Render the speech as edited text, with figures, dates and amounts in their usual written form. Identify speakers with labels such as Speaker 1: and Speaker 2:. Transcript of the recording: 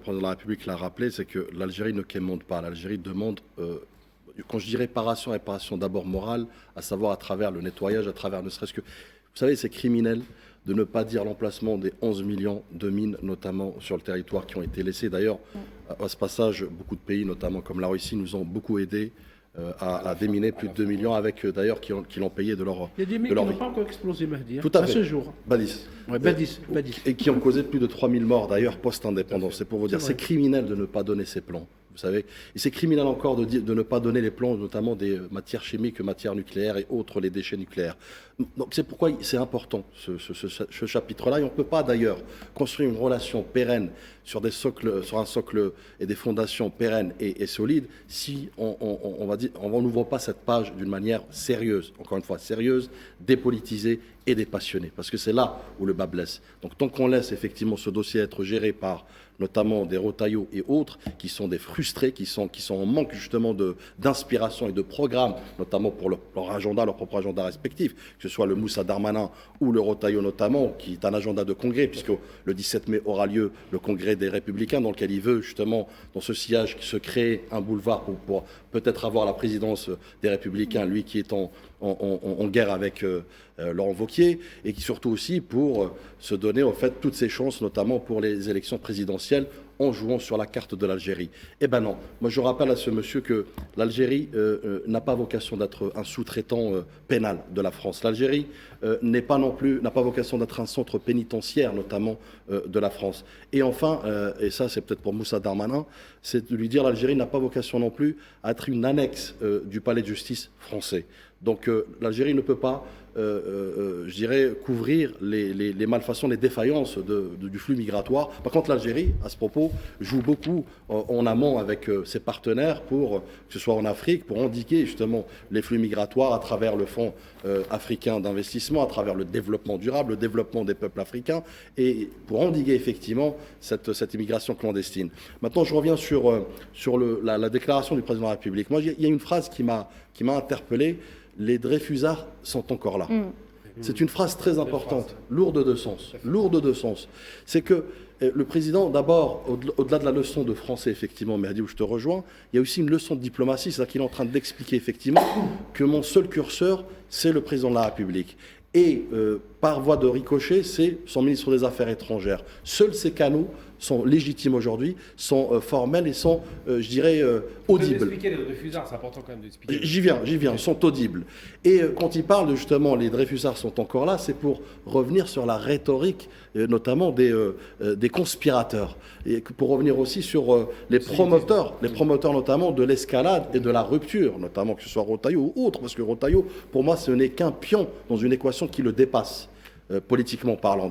Speaker 1: président de la République l'a rappelé, c'est que l'Algérie ne quémande pas. L'Algérie demande, quand je dis réparation d'abord morale, à savoir à travers le nettoyage, à travers ne serait-ce que... Vous savez, c'est criminel de ne pas dire l'emplacement des 11 millions de mines, notamment sur le territoire, qui ont été laissées. D'ailleurs, à ce passage, beaucoup de pays, notamment comme la Russie, nous ont beaucoup aidés à déminer plus de 2 millions, avec d'ailleurs qui l'ont payé de leur vie.
Speaker 2: Il y a des mines qui n'ont pas encore explosé, Mahdi,
Speaker 1: Tout à fait.
Speaker 2: ce jour.
Speaker 1: Badis.
Speaker 2: Ouais, Badis.
Speaker 1: Et qui ont causé plus de 3000 morts, d'ailleurs, post-indépendance. C'est pour vous dire, c'est criminel de ne pas donner ces plans. Vous savez, et c'est criminel encore de ne pas donner les plans, notamment des matières chimiques, matières nucléaires et autres, les déchets nucléaires. Donc c'est pourquoi c'est important ce chapitre-là. Et on ne peut pas d'ailleurs construire une relation pérenne sur un socle et des fondations pérennes et solides si on n'ouvre pas cette page d'une manière sérieuse, encore une fois sérieuse, dépolitisée et dépassionnée. Parce que c'est là où le bas blesse. Donc tant qu'on laisse effectivement ce dossier être géré par notamment des Rotaillot et autres, qui sont des frustrés, qui sont en manque justement d'inspiration et de programme, notamment pour leur agenda, leur propre agenda respectif, que ce soit le Moussa Darmanin ou le Rotaillot notamment, qui est un agenda de congrès, puisque le 17 mai aura lieu le congrès des Républicains, dans lequel il veut justement, dans ce sillage, se créer un boulevard pour peut-être avoir la présidence des Républicains, lui qui est en guerre avec Laurent Wauquiez, et qui surtout aussi pour se donner en fait toutes ses chances, notamment pour les élections présidentielles, en jouant sur la carte de l'Algérie. Eh ben non, moi je rappelle à ce monsieur que l'Algérie n'a pas vocation d'être un sous-traitant pénal de la France. L'Algérie n'a pas vocation d'être un centre pénitentiaire, notamment de la France. Et enfin, et ça c'est peut-être pour Moussa Darmanin, c'est de lui dire l'Algérie n'a pas vocation non plus à être une annexe du palais de justice français. Donc l'Algérie ne peut pas, je dirais, couvrir les malfaçons, les défaillances du flux migratoire. Par contre, l'Algérie, à ce propos, joue beaucoup en amont avec ses partenaires, que ce soit en Afrique, pour endiguer justement les flux migratoires à travers le Fonds africain d'investissement, à travers le développement durable, le développement des peuples africains, et pour endiguer effectivement cette immigration clandestine. Maintenant, je reviens sur la déclaration du président de la République. Moi, il y a une phrase qui m'a interpellé. Les Dreyfusards sont encore là. C'est une phrase très importante, lourde de sens. Lourde de sens. C'est que le président, d'abord, au-delà de la leçon de français, effectivement, Mehdi, où je te rejoins, il y a aussi une leçon de diplomatie, c'est-à-dire qu'il est en train d'expliquer, effectivement, que mon seul curseur, c'est le président de la République. Et par voie de ricochet, c'est son ministre des Affaires étrangères. Seuls ces canaux sont légitimes aujourd'hui, sont formels et sont, je dirais, audibles.
Speaker 3: Expliquer les Dreyfusards, c'est important quand même d'expliquer.
Speaker 1: J'y viens, sont audibles. Et quand il parle justement, les Dreyfusards sont encore là, c'est pour revenir sur la rhétorique, notamment des conspirateurs. Et pour revenir aussi sur les promoteurs notamment de l'escalade et de la rupture, notamment que ce soit Rotaillot ou autre, parce que Rotaillot, pour moi, ce n'est qu'un pion dans une équation qui le dépasse, politiquement parlant.